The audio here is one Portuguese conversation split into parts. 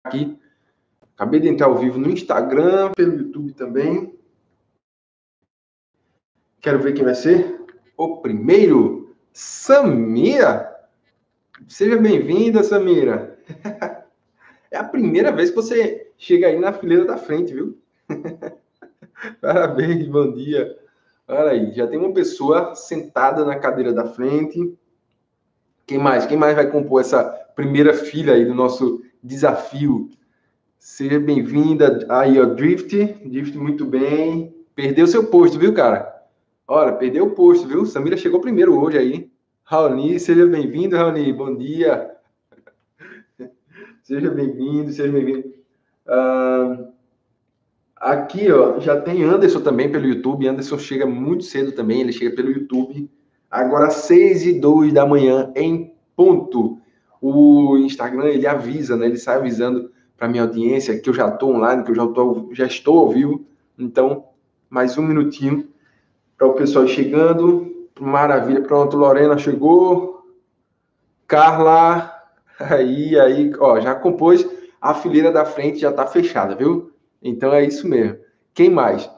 aqui. Acabei de entrar ao vivo no Instagram, pelo YouTube também. Quero ver quem vai ser o primeiro. Samira. Seja bem-vinda, Samira. É a primeira vez que você chega aí na fileira da frente, viu? Parabéns, bom dia. Olha aí, já tem uma pessoa sentada na cadeira da frente. Quem mais? Quem mais vai compor essa primeira fila aí do nosso desafio? Seja bem-vinda aí, ó, Drift. Drift, muito bem. Perdeu seu posto, viu, cara? Olha, perdeu o posto, viu? Samira chegou primeiro hoje aí. Raoni, seja bem-vindo, Raoni. Bom dia. Seja bem-vindo, seja bem-vindo. Aqui, ó, já tem Anderson também pelo YouTube. Anderson chega muito cedo também, ele chega pelo YouTube. Agora, 6h02 da manhã, em ponto. O Instagram, ele avisa, né? Ele sai avisando para minha audiência que eu já estou online, que eu já estou ao vivo. Então, mais um minutinho para o pessoal chegando. Maravilha, pronto, Lorena chegou. Carla, aí, ó, já compôs. A fileira da frente já está fechada, viu? Então é isso mesmo. Quem mais?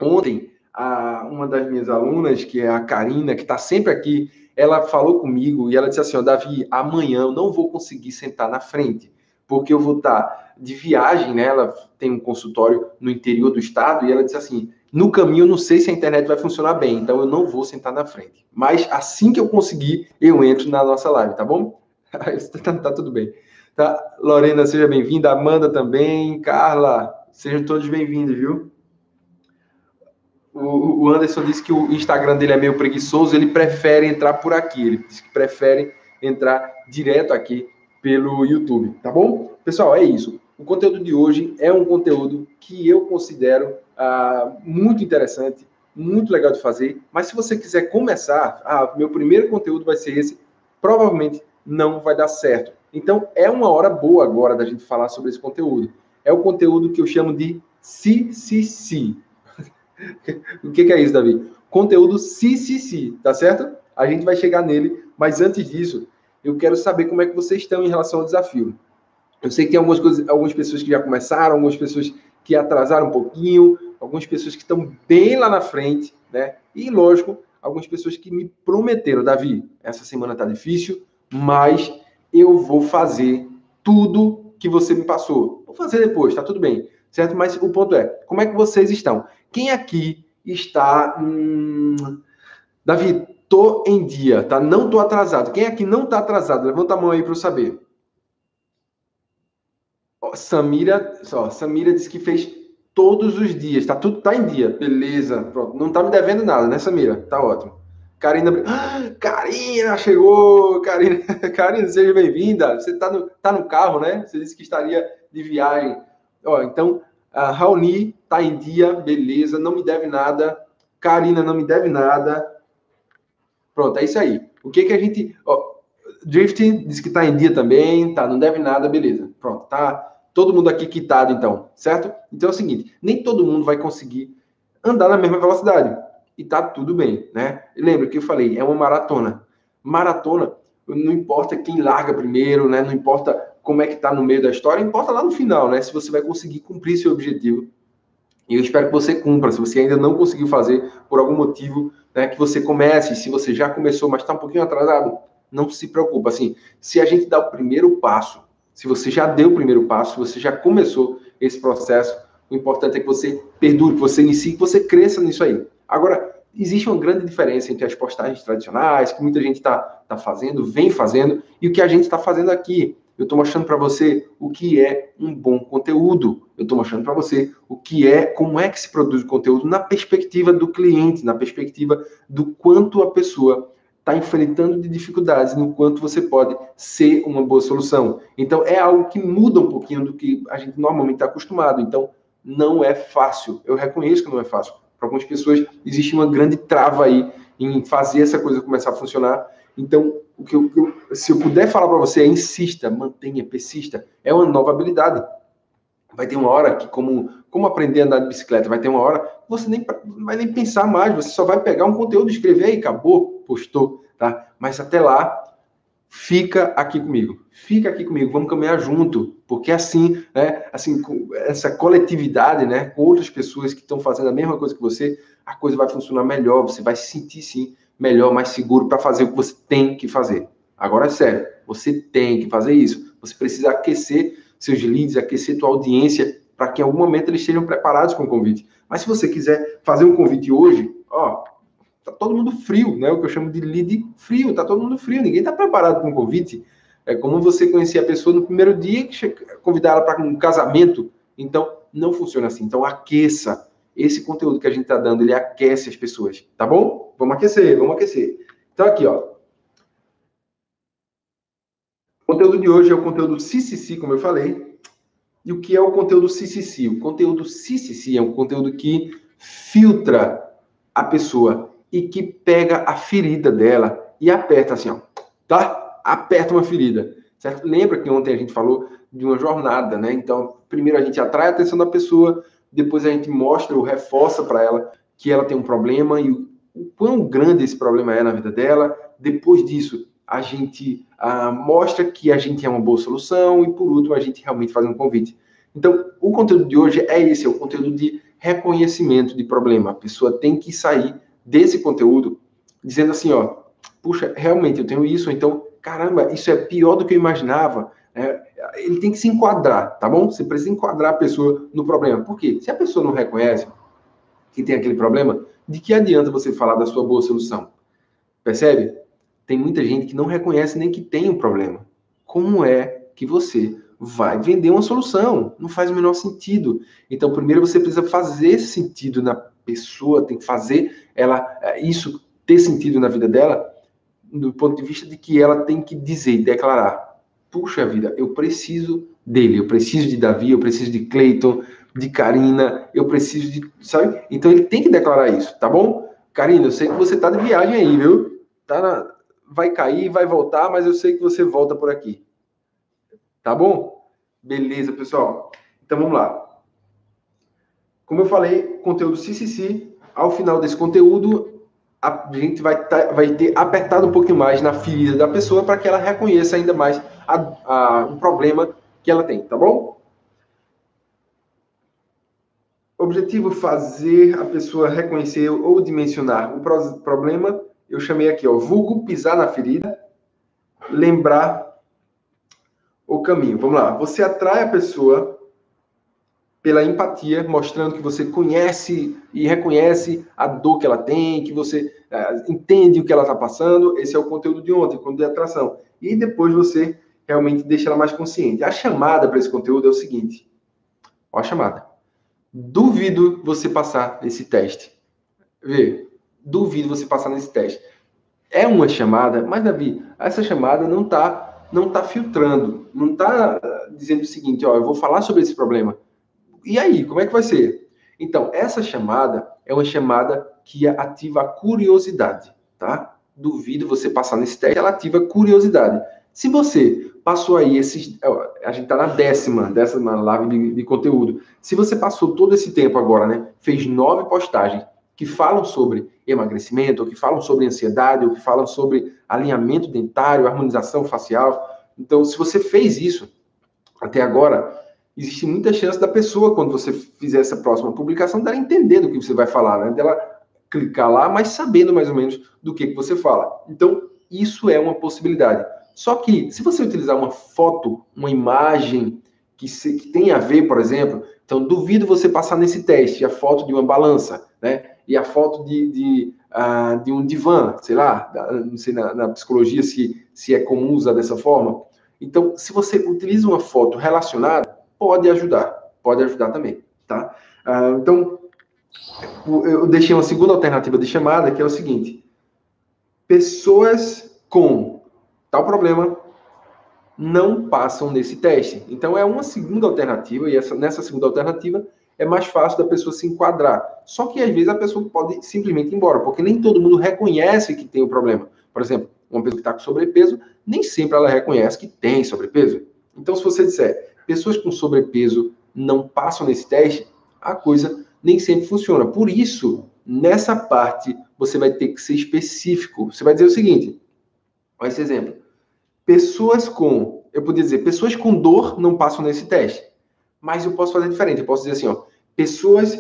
Ontem, uma das minhas alunas, que é a Karina, que está sempre aqui, ela falou comigo e ela disse assim, ó, Davi, amanhã eu não vou conseguir sentar na frente, porque eu vou estar de viagem, né? Ela tem um consultório no interior do estado e ela disse assim, no caminho eu não sei se a internet vai funcionar bem, então eu não vou sentar na frente. Mas assim que eu conseguir, eu entro na nossa live, tá bom? Tá tudo bem. Tá? Lorena, seja bem-vinda. Amanda também. Carla, sejam todos bem-vindos, viu? O Anderson disse que o Instagram dele é meio preguiçoso, ele prefere entrar por aqui. Ele disse que prefere entrar direto aqui pelo YouTube, tá bom? Pessoal, é isso. O conteúdo de hoje é um conteúdo que eu considero muito interessante, muito legal de fazer, mas se você quiser começar, meu primeiro conteúdo vai ser esse, provavelmente não vai dar certo. Então, é uma hora boa agora da gente falar sobre esse conteúdo. É o conteúdo que eu chamo de CCC. O que é isso, Davi? Conteúdo CCC, tá certo? A gente vai chegar nele, mas antes disso, eu quero saber como é que vocês estão em relação ao desafio. Eu sei que tem algumas pessoas que já começaram, algumas pessoas que atrasaram um pouquinho, algumas pessoas que estão bem lá na frente, né? E, lógico, algumas pessoas que me prometeram, Davi, essa semana tá difícil, mas eu vou fazer tudo que você me passou. Vou fazer depois, tá tudo bem, certo? Mas o ponto é, como é que vocês estão? Quem aqui está... Davi, tô em dia, tá? Não tô atrasado. Quem aqui não tá atrasado? Levanta a mão aí para eu saber. Samira disse que fez todos os dias, tá em dia, beleza, pronto, não tá me devendo nada, né, Samira? Tá ótimo. Karina chegou, Karina, Karina, seja bem-vinda. Você tá no carro, né? Você disse que estaria de viagem. Ó, então, a Raoni tá em dia, beleza, não me deve nada. Karina não me deve nada. Pronto, é isso aí. O que a gente, ó, Drift disse que tá em dia também, tá, não deve nada, beleza. Pronto, tá todo mundo aqui quitado, então, certo? Então é o seguinte, nem todo mundo vai conseguir andar na mesma velocidade. E tá tudo bem, né? Lembra que eu falei, é uma maratona. Maratona, não importa quem larga primeiro, né? Não importa como é que tá no meio da história, importa lá no final, né? Se você vai conseguir cumprir seu objetivo. E eu espero que você cumpra. Se você ainda não conseguiu fazer, por algum motivo, né, que você comece. Se você já começou, mas está um pouquinho atrasado, não se preocupa. Assim, se a gente dá o primeiro passo, se você já deu o primeiro passo, se você já começou esse processo, o importante é que você perdure, que você inicie, que você cresça nisso aí. Agora, existe uma grande diferença entre as postagens tradicionais, que muita gente está fazendo, vem fazendo, e o que a gente está fazendo aqui. Eu estou mostrando para você o que é um bom conteúdo. Eu estou mostrando para você o que é, como é que se produz o conteúdo na perspectiva do cliente, na perspectiva do quanto a pessoa está enfrentando de dificuldades, no quanto você pode ser uma boa solução. Então, é algo que muda um pouquinho do que a gente normalmente está acostumado. Então, não é fácil. Eu reconheço que não é fácil. Para algumas pessoas, existe uma grande trava aí em fazer essa coisa começar a funcionar. Então, se eu puder falar para você, insista, mantenha, persista. É uma nova habilidade. Vai ter uma hora que, como aprender a andar de bicicleta, vai ter uma hora que você nem vai nem pensar mais, você só vai pegar um conteúdo, escrever e acabou, postou, tá? Mas até lá, fica aqui comigo, vamos caminhar junto, porque assim, né, assim, com essa coletividade, né, com outras pessoas que estão fazendo a mesma coisa que você, a coisa vai funcionar melhor, você vai se sentir, sim, melhor, mais seguro para fazer o que você tem que fazer. Agora é sério, você tem que fazer isso, você precisa aquecer seus leads, aquecer tua audiência, para que em algum momento eles estejam preparados com o convite. Mas se você quiser fazer um convite hoje, ó, tá todo mundo frio, né? O que eu chamo de lead frio, tá todo mundo frio, ninguém tá preparado para um convite. É como você conhecer a pessoa no primeiro dia, convidar ela para um casamento. Então, não funciona assim. Então, aqueça. Esse conteúdo que a gente está dando, ele aquece as pessoas, tá bom? Vamos aquecer, vamos aquecer. Então, aqui, ó. O conteúdo de hoje é o conteúdo CCC, como eu falei. E o que é o conteúdo CCC? O conteúdo CCC é um conteúdo que filtra a pessoa e que pega a ferida dela e aperta assim, ó, tá? Aperta uma ferida, certo? Lembra que ontem a gente falou de uma jornada, né? Então, primeiro a gente atrai a atenção da pessoa, depois a gente mostra ou reforça para ela que ela tem um problema e o quão grande esse problema é na vida dela. Depois disso, a gente mostra que a gente é uma boa solução e, por último, a gente realmente faz um convite. Então, o conteúdo de hoje é esse, é o conteúdo de reconhecimento de problema. A pessoa tem que sair desse conteúdo dizendo assim, ó, puxa, realmente eu tenho isso, então, caramba, isso é pior do que eu imaginava. Ele tem que se enquadrar, tá bom? Você precisa enquadrar a pessoa no problema. Por quê? Se a pessoa não reconhece que tem aquele problema, de que adianta você falar da sua boa solução? Percebe? Tem muita gente que não reconhece nem que tem um problema. Como é que você vai vender uma solução? Não faz o menor sentido. Então, primeiro você precisa fazer sentido na pessoa, tem que fazer isso ter sentido na vida dela, do ponto de vista de que ela tem que dizer, declarar: puxa vida, eu preciso dele, eu preciso de Davi, eu preciso de Cleiton, de Karina, eu preciso de, sabe? Então ele tem que declarar isso, tá bom? Karina, eu sei que você tá de viagem aí, viu? Vai cair, vai voltar, mas eu sei que você volta por aqui. Tá bom? Beleza, pessoal. Então vamos lá. Como eu falei, conteúdo CCC. Ao final desse conteúdo, a gente vai ter apertado um pouquinho mais na ferida da pessoa para que ela reconheça ainda mais o problema que ela tem, tá bom? Objetivo: fazer a pessoa reconhecer ou dimensionar o problema. Eu chamei aqui, ó, vulgo pisar na ferida, lembrar o caminho. Vamos lá. Você atrai a pessoa pela empatia, mostrando que você conhece e reconhece a dor que ela tem, que você entende o que ela está passando. Esse é o conteúdo de ontem, conteúdo de atração. E depois você realmente deixa ela mais consciente. A chamada para esse conteúdo é o seguinte. Ó, a chamada. Duvido você passar nesse teste. Vê, duvido você passar nesse teste. É uma chamada, mas, Davi, essa chamada não tá filtrando, não está dizendo o seguinte, ó, eu vou falar sobre esse problema. E aí, como é que vai ser? Então, essa chamada é uma chamada que ativa a curiosidade, tá? Duvido você passar nesse teste, ela ativa a curiosidade. Se você passou aí a gente está na décima live de conteúdo. Se você passou todo esse tempo agora, né? Fez 9 postagens que falam sobre emagrecimento, ou que falam sobre ansiedade, ou que falam sobre alinhamento dentário, harmonização facial. Então, se você fez isso até agora, existe muita chance da pessoa, quando você fizer essa próxima publicação, dela entender do que você vai falar, né? Dela clicar lá, mas sabendo mais ou menos do que você fala. Então, isso é uma possibilidade. Só que, se você utilizar uma foto, uma imagem que tem a ver, por exemplo, então duvido você passar nesse teste, a foto de uma balança, né? E a foto de um divã, sei lá, não sei na psicologia se é comum usar dessa forma. Então, se você utiliza uma foto relacionada, pode ajudar também, tá? Então, eu deixei uma segunda alternativa de chamada, que é o seguinte: pessoas com tal problema não passam nesse teste. Então, é uma segunda alternativa, e nessa segunda alternativa é mais fácil da pessoa se enquadrar. Só que, às vezes, a pessoa pode simplesmente ir embora, porque nem todo mundo reconhece que tem o problema. Por exemplo, uma pessoa que está com sobrepeso, nem sempre ela reconhece que tem sobrepeso. Então, se você disser, pessoas com sobrepeso não passam nesse teste, a coisa nem sempre funciona. Por isso, nessa parte, você vai ter que ser específico. Você vai dizer o seguinte, olha esse exemplo. eu podia dizer, pessoas com dor não passam nesse teste. Mas eu posso fazer diferente. Eu posso dizer assim, ó, pessoas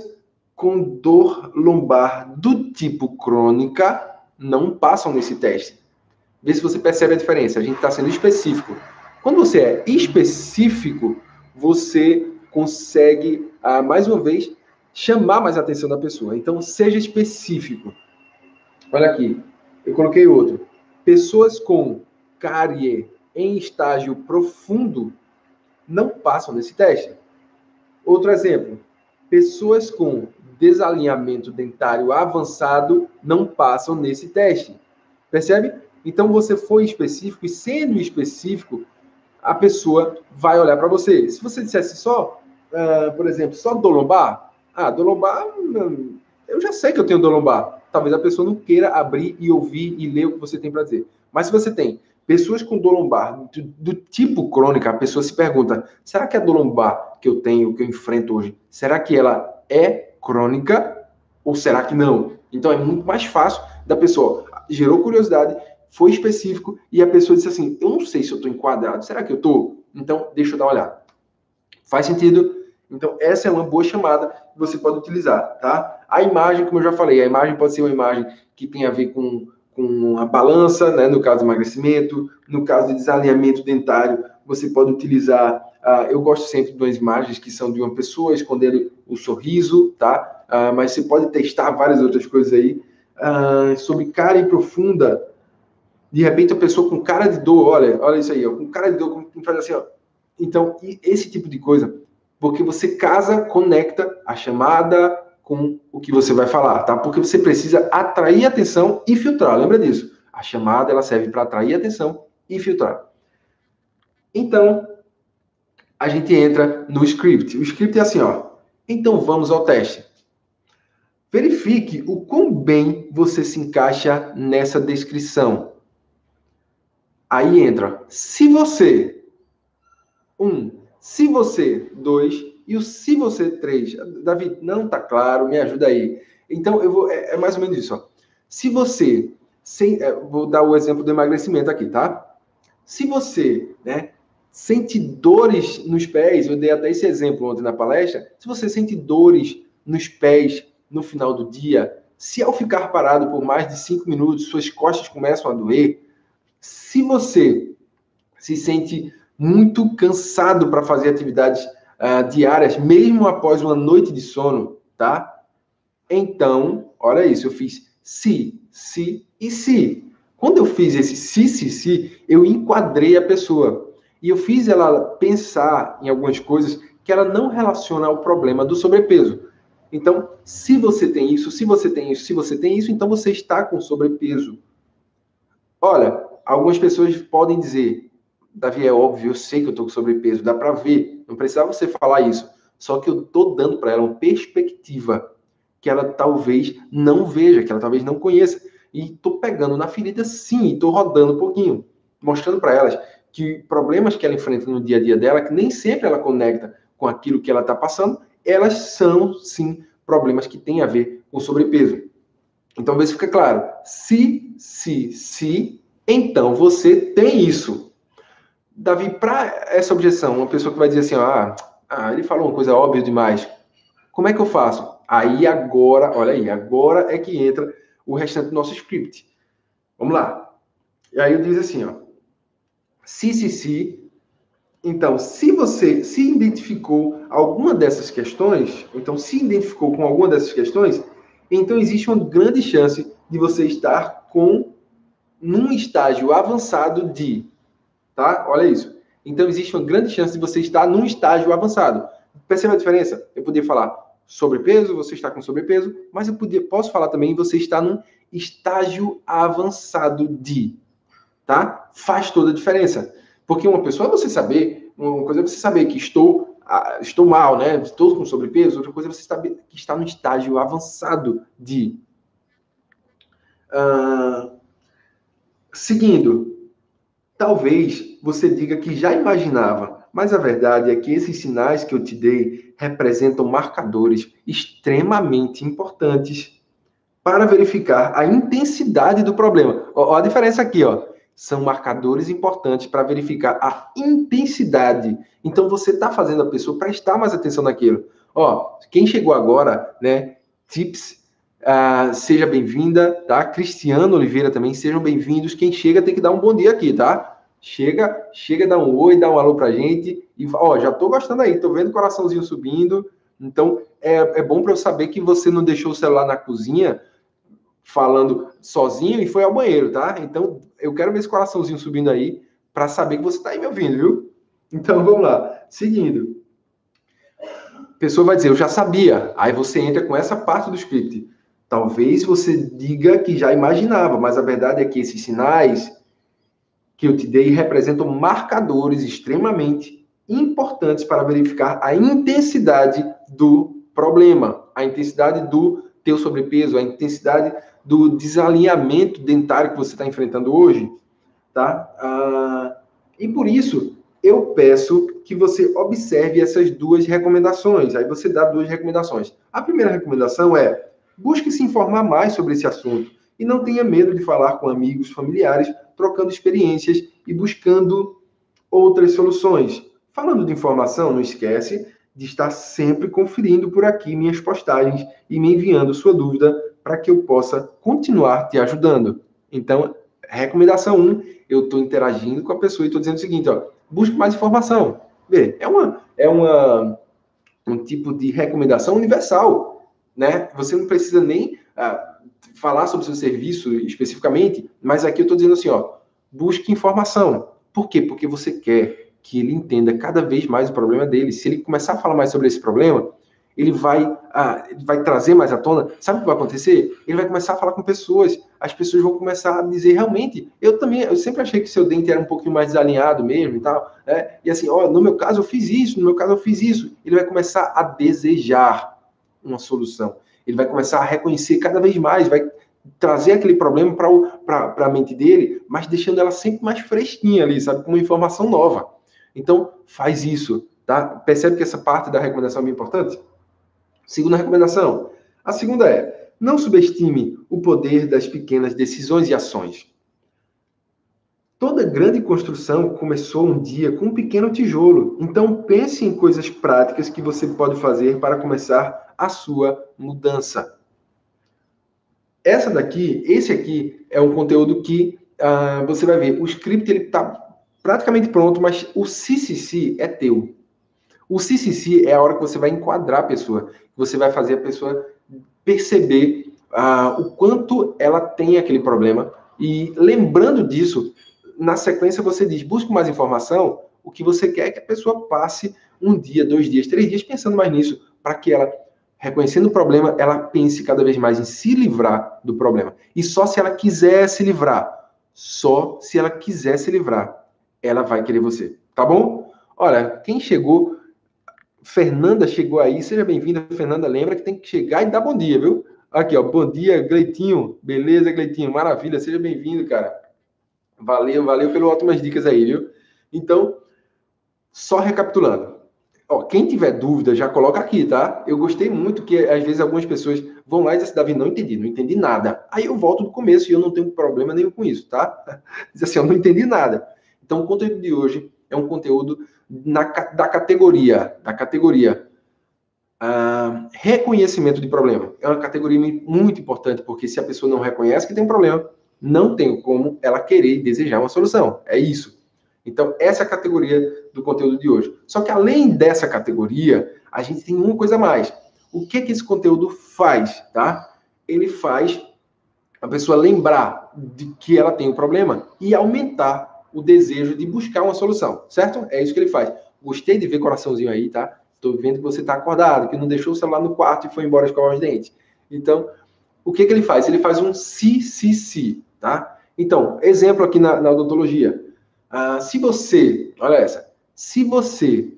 com dor lombar do tipo crônica não passam nesse teste. Vê se você percebe a diferença. A gente está sendo específico. Quando você é específico, você consegue, mais uma vez, chamar mais a atenção da pessoa. Então, seja específico. Olha aqui, eu coloquei outro. Pessoas com cárie em estágio profundo não passam nesse teste. Outro exemplo. Pessoas com desalinhamento dentário avançado não passam nesse teste. Percebe? Então, você foi específico e, sendo específico, a pessoa vai olhar para você. Se você dissesse só, por exemplo, só dor lombar, dor lombar, eu já sei que eu tenho dor lombar. Talvez a pessoa não queira abrir e ouvir e ler o que você tem para dizer. Mas se você tem pessoas com dor lombar do tipo crônica, a pessoa se pergunta, será que a dor lombar que eu tenho, que eu enfrento hoje, será que ela é crônica ou será que não? Então é muito mais fácil da pessoa, gerou curiosidade, foi específico e a pessoa disse assim, eu não sei se eu estou enquadrado, será que eu estou? Então, deixa eu dar uma olhada. Faz sentido? Então, essa é uma boa chamada que você pode utilizar, tá? A imagem, como eu já falei, a imagem pode ser uma imagem que tem a ver com a balança, né? No caso de emagrecimento, no caso de desalinhamento dentário, você pode utilizar, eu gosto sempre de umas imagens que são de uma pessoa escondendo o sorriso, tá? Mas você pode testar várias outras coisas aí. Sobre cárie profunda, de repente a pessoa com cara de dor, olha isso aí, ó, com cara de dor, como faz assim, ó. Então, esse tipo de coisa, porque você conecta a chamada com o que você vai falar, tá? Porque você precisa atrair atenção e filtrar, lembra disso? A chamada, ela serve para atrair atenção e filtrar. Então, a gente entra no script. O script é assim, ó. Então, vamos ao teste. Verifique o quão bem você se encaixa nessa descrição. Aí entra, se você, se você, 2, e o se você, 3. Davi, não tá claro, me ajuda aí. Então, eu vou, é mais ou menos isso, ó. Se você, vou dar o exemplo do emagrecimento aqui, tá? Se você, né, sente dores nos pés, eu dei até esse exemplo ontem na palestra, se você sente dores nos pés no final do dia, se ao ficar parado por mais de 5 minutos, suas costas começam a doer, se você se sente muito cansado para fazer atividades diárias, mesmo após uma noite de sono, tá? Então, olha isso, eu fiz se e se. Quando eu fiz esse se, eu enquadrei a pessoa. E eu fiz ela pensar em algumas coisas que ela não relaciona ao problema do sobrepeso. Então, se você tem isso, se você tem isso, se você tem isso, então você está com sobrepeso. Olha, algumas pessoas podem dizer, Davi, é óbvio, eu sei que eu estou com sobrepeso, dá para ver, não precisava você falar isso. Só que eu estou dando para ela uma perspectiva que ela talvez não veja, que ela talvez não conheça. E estou pegando na ferida sim, estou rodando um pouquinho, mostrando para elas que problemas que ela enfrenta no dia a dia dela, que nem sempre ela conecta com aquilo que ela está passando, elas são sim problemas que têm a ver com sobrepeso. Então, vê se fica claro. Se, então você tem isso. Davi, para essa objeção, uma pessoa que vai dizer assim, ele falou uma coisa óbvia demais. Como é que eu faço? Aí agora, olha aí, agora é que entra o restante do nosso script. Vamos lá. E aí eu diz assim, ó. Se. Então, se você se identificou alguma dessas questões, então se identificou com alguma dessas questões, então existe uma grande chance de você estar num estágio avançado de, tá? Olha isso. Então existe uma grande chance de você estar num estágio avançado. Perceba a diferença? Eu poderia falar sobrepeso, você está com sobrepeso, mas eu posso falar também você está num estágio avançado de, tá? Faz toda a diferença. Porque uma pessoa é você saber, uma coisa é você saber que estou mal, né? Estou com sobrepeso, outra coisa é você saber que está no estágio avançado de. Seguindo, talvez você diga que já imaginava, mas a verdade é que esses sinais que eu te dei representam marcadores extremamente importantes para verificar a intensidade do problema. Ó, a diferença aqui, ó. são marcadores importantes para verificar a intensidade. Então, você está fazendo a pessoa prestar mais atenção naquilo. Ó, quem chegou agora, né? Tips, seja bem-vinda, tá? Cristiano Oliveira também, sejam bem-vindos. Quem chega tem que dar um bom dia aqui, tá? Chega, dá um oi, dá um alô pra gente. E, ó, já tô gostando aí, tô vendo o coraçãozinho subindo. Então, é bom para eu saber que você não deixou o celular na cozinha falando sozinho e foi ao banheiro, tá? Então, eu quero ver esse coraçãozinho subindo aí para saber que você tá aí me ouvindo, viu? Então, vamos lá. Seguindo. A pessoa vai dizer, eu já sabia. Aí você entra com essa parte do script. Talvez você diga que já imaginava, mas a verdade é que esses sinais que eu te dei representam marcadores extremamente importantes para verificar a intensidade do problema, a intensidade do teu sobrepeso, a intensidade do desalinhamento dentário que você está enfrentando hoje, tá? E por isso, eu peço que você observe essas duas recomendações. Aí você dá duas recomendações. A primeira recomendação é: busque se informar mais sobre esse assunto e não tenha medo de falar com amigos, familiares, trocando experiências e buscando outras soluções. Falando de informação, não esquece de estar sempre conferindo por aqui minhas postagens e me enviando sua dúvida para que eu possa continuar te ajudando. Então, recomendação 1, eu estou interagindo com a pessoa e estou dizendo o seguinte, ó, busque mais informação. Vê, um tipo de recomendação universal, né? Você não precisa nem falar sobre o seu serviço especificamente, mas aqui eu estou dizendo assim, ó, busque informação. Por quê? Porque você quer que ele entenda cada vez mais o problema dele. Se ele começar a falar mais sobre esse problema, ele vai trazer mais à tona. Sabe o que vai acontecer? Ele vai começar a falar com pessoas. As pessoas vão começar a dizer, realmente, eu sempre achei que seu dente era um pouquinho mais desalinhado mesmo e tal, né? E assim, ó, no meu caso eu fiz isso, no meu caso eu fiz isso. Ele vai começar a desejar uma solução. Ele vai começar a reconhecer cada vez mais, vai trazer aquele problema para a mente dele, mas deixando ela sempre mais fresquinha ali, sabe? Com uma informação nova. Então, faz isso, tá? Percebe que essa parte da recomendação é bem importante? Segunda recomendação. A segunda é: não subestime o poder das pequenas decisões e ações. Toda grande construção começou um dia com um pequeno tijolo. Então, pense em coisas práticas que você pode fazer para começar a sua mudança. Esse aqui é um conteúdo que você vai ver. O script está praticamente pronto, mas o CCC é teu. O CCC é a hora que você vai enquadrar a pessoa. Você vai fazer a pessoa perceber o quanto ela tem aquele problema. E lembrando disso, na sequência você diz, busque mais informação. O que você quer é que a pessoa passe 1 dia, 2 dias, 3 dias pensando mais nisso, para que ela, reconhecendo o problema, ela pense cada vez mais em se livrar do problema. E só se ela quiser se livrar, ela vai querer você. Tá bom? Olha, quem chegou... Fernanda chegou aí, seja bem-vinda, Fernanda. Lembra que tem que chegar e dar bom dia, viu? Aqui, ó, bom dia, Gleitinho. Beleza, Gleitinho? Maravilha, seja bem-vindo, cara. Valeu pelas ótimas dicas aí, viu? Então, só recapitulando. Ó, quem tiver dúvida, já coloca aqui, tá? Eu gostei muito que, às vezes, algumas pessoas vão lá e dizem assim, Davi, não entendi nada. Aí eu volto do começo e eu não tenho problema nenhum com isso, tá? Diz assim, eu não entendi nada. Então, o conteúdo de hoje é um conteúdo da categoria reconhecimento de problema. É uma categoria muito importante, porque se a pessoa não reconhece que tem um problema, não tem como ela querer e desejar uma solução. É isso. Então, essa é a categoria do conteúdo de hoje. Só que além dessa categoria, a gente tem uma coisa a mais. O que esse conteúdo faz, tá? Ele faz a pessoa lembrar de que ela tem um problema e aumentar o desejo de buscar uma solução, certo? É isso que ele faz. Gostei de ver coraçãozinho aí, tá? Tô vendo que você tá acordado, que não deixou o celular no quarto e foi embora escovar os dentes. Então, o que ele faz? Ele faz um CCC, tá? Então, exemplo aqui na odontologia. Se você, olha essa, se você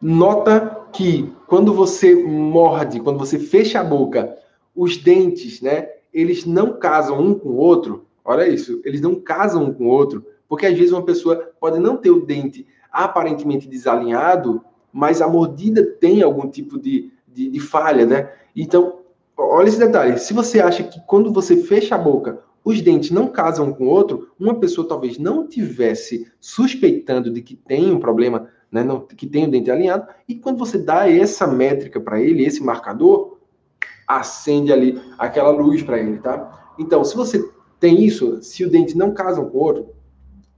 nota que quando você morde, quando você fecha a boca, os dentes, né, eles não casam um com o outro, olha isso, eles não casam um com o outro, porque às vezes uma pessoa pode não ter o dente aparentemente desalinhado, mas a mordida tem algum tipo de falha, né? Então, olha esse detalhe, se você acha que quando você fecha a boca, os dentes não casam um com o outro, uma pessoa talvez não tivesse suspeitando de que tem um problema, né, que tem o dente alinhado, e quando você dá essa métrica para ele, esse marcador, acende ali aquela luz para ele, tá? Então, se você tem isso, se o dente não casa um com o outro,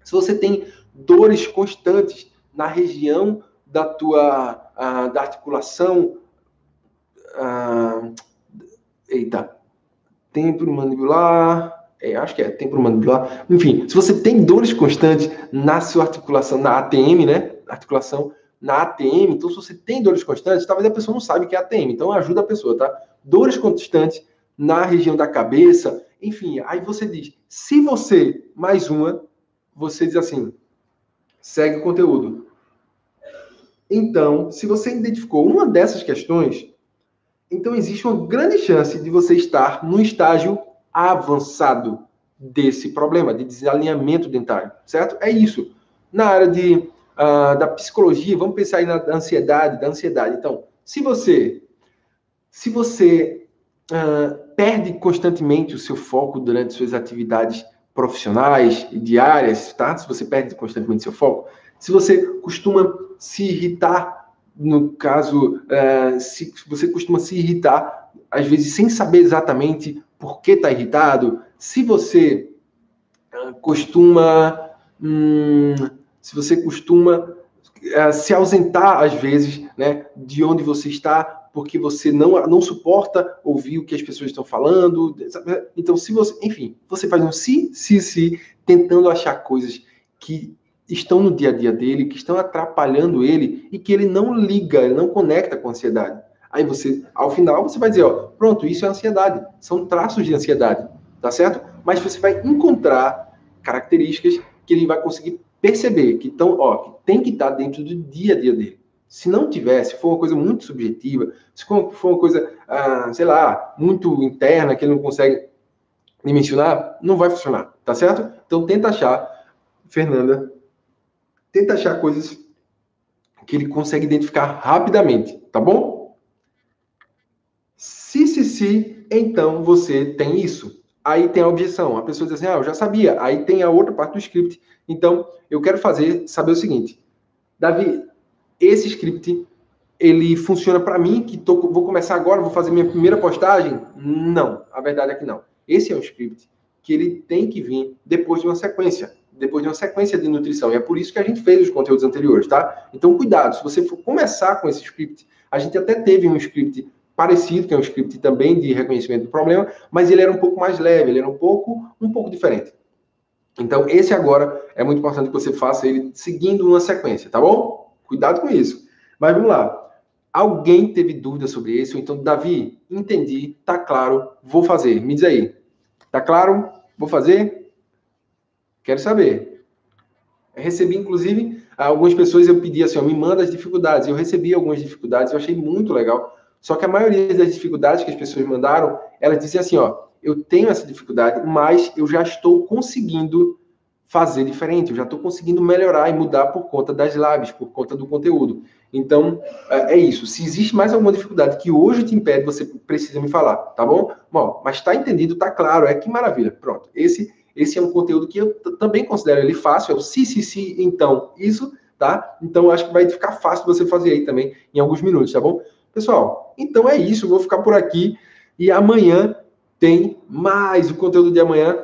se você tem dores constantes na região da tua da articulação, temporomandibular, acho que é temporomandibular, enfim, se você tem dores constantes na sua articulação, na ATM, né? Articulação na ATM, então se você tem dores constantes, talvez a pessoa não saiba que é ATM, então ajuda a pessoa, tá? Dores constantes na região da cabeça, enfim, aí você diz, se você, mais uma, você diz assim, segue o conteúdo. Então, se você identificou uma dessas questões, então existe uma grande chance de você estar no estágio avançado desse problema, de desalinhamento dentário, certo? É isso. Na área da psicologia, vamos pensar aí na ansiedade, da ansiedade. Então, se você perde constantemente o seu foco durante suas atividades profissionais e diárias, tá? Se você perde constantemente seu foco, se você costuma se irritar, no caso, se você costuma se irritar, às vezes sem saber exatamente por que está irritado, se você costuma se ausentar às vezes, né, de onde você está, porque você não suporta ouvir o que as pessoas estão falando. Então, se você, enfim, você faz um se, tentando achar coisas que estão no dia a dia dele, que estão atrapalhando ele e que ele não liga, ele não conecta com a ansiedade. Aí você, ao final, você vai dizer, ó, pronto, isso é ansiedade, são traços de ansiedade, tá certo? Mas você vai encontrar características que ele vai conseguir perceber que estão, ó, que tem que estar dentro do dia a dia dele. Se não tiver, se for uma coisa muito subjetiva, se for uma coisa, sei lá, muito interna, que ele não consegue dimensionar, não vai funcionar, tá certo? Então tenta achar, Fernanda, tenta achar coisas que ele consegue identificar rapidamente, tá bom? Se, então você tem isso. Aí tem a objeção. A pessoa diz assim, eu já sabia. Aí tem a outra parte do script. Então, eu quero saber o seguinte. Davi, esse script, ele funciona para mim, que vou começar agora, vou fazer minha primeira postagem? Não, a verdade é que não. Esse é um script que ele tem que vir depois de uma sequência de nutrição. E é por isso que a gente fez os conteúdos anteriores, tá? Então, cuidado, se você for começar com esse script, a gente até teve um script parecido, que é um script também de reconhecimento do problema, mas ele era um pouco mais leve, ele era um pouco diferente. Então, esse agora é muito importante que você faça ele seguindo uma sequência, tá bom? Cuidado com isso. Mas vamos lá. Alguém teve dúvida sobre isso? Então, Davi, entendi, tá claro, vou fazer. Me diz aí. Tá claro? Vou fazer? Quero saber. Eu recebi, inclusive, algumas pessoas eu pedi assim, me manda as dificuldades. Eu recebi algumas dificuldades, eu achei muito legal. Só que a maioria das dificuldades que as pessoas mandaram, elas diziam assim, ó, eu tenho essa dificuldade, mas eu já estou conseguindo fazer diferente, eu já estou conseguindo melhorar e mudar por conta das lives, por conta do conteúdo. Então, é isso. Se existe mais alguma dificuldade que hoje te impede, você precisa me falar, tá bom? Bom, mas está entendido, tá claro, que maravilha. Pronto, esse é um conteúdo que eu também considero ele fácil, é o se, então, isso, tá? Então, acho que vai ficar fácil você fazer aí também em alguns minutos, tá bom? Pessoal, então é isso, eu vou ficar por aqui e amanhã tem mais o conteúdo de amanhã.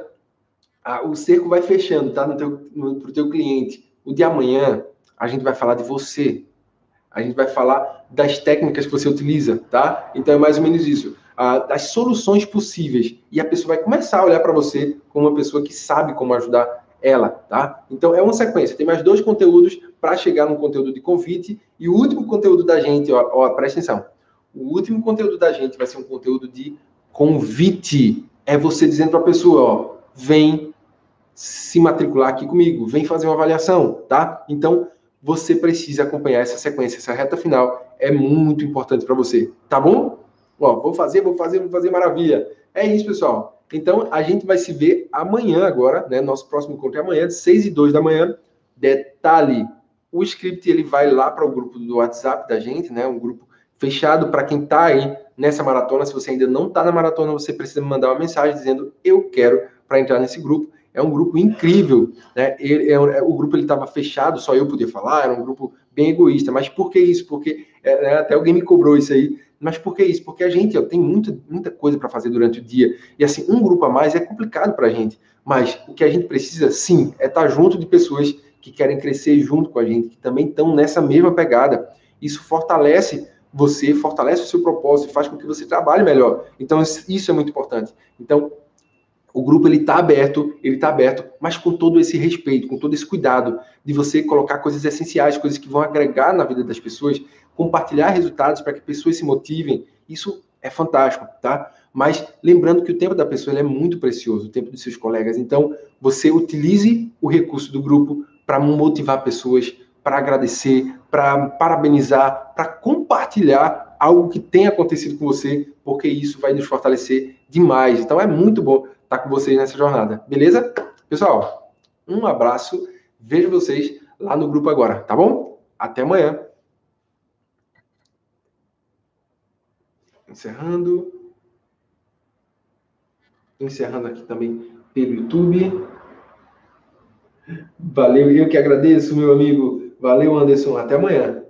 O cerco vai fechando, tá? Pro teu cliente. O de amanhã, a gente vai falar de você. A gente vai falar das técnicas que você utiliza, tá? Então é mais ou menos isso. Das soluções possíveis. E a pessoa vai começar a olhar para você como uma pessoa que sabe como ajudar ela, tá? Então é uma sequência. Tem mais 2 conteúdos para chegar no conteúdo de convite. E o último conteúdo da gente, ó, presta atenção. O último conteúdo da gente vai ser um conteúdo de convite. É você dizendo para a pessoa, ó, vem se matricular aqui comigo, vem fazer uma avaliação, tá? Então, você precisa acompanhar essa sequência, essa reta final é muito importante para você, tá bom? Ó, vou fazer, maravilha. É isso, pessoal. Então, a gente vai se ver amanhã agora, né? Nosso próximo encontro é amanhã, de 6h02 da manhã. Detalhe, o script, ele vai lá para o grupo do WhatsApp da gente, né? Um grupo fechado para quem está aí nessa maratona. Se você ainda não está na maratona, você precisa me mandar uma mensagem dizendo, eu quero para entrar nesse grupo. É um grupo incrível, né? O grupo estava fechado, só eu podia falar, era um grupo bem egoísta. Mas por que isso? Porque até alguém me cobrou isso aí. Mas por que isso? Porque a gente tem muita coisa para fazer durante o dia. E assim, um grupo a mais é complicado para a gente. Mas o que a gente precisa, sim, é estar junto de pessoas que querem crescer junto com a gente, que também estão nessa mesma pegada. Isso fortalece você, fortalece o seu propósito, faz com que você trabalhe melhor. Então, isso é muito importante. Então, o grupo ele está aberto, mas com todo esse respeito, com todo esse cuidado de você colocar coisas essenciais, coisas que vão agregar na vida das pessoas, compartilhar resultados para que pessoas se motivem. Isso é fantástico, tá? Mas lembrando que o tempo da pessoa é muito precioso, o tempo dos seus colegas. Então, você utilize o recurso do grupo para motivar pessoas, para agradecer, para parabenizar, para compartilhar algo que tenha acontecido com você, porque isso vai nos fortalecer demais. Então, é muito bom estar com vocês nessa jornada, beleza? Pessoal, um abraço, vejo vocês lá no grupo agora, tá bom? Até amanhã. Encerrando aqui também pelo YouTube. Valeu, eu que agradeço, meu amigo. Valeu, Anderson. Até amanhã.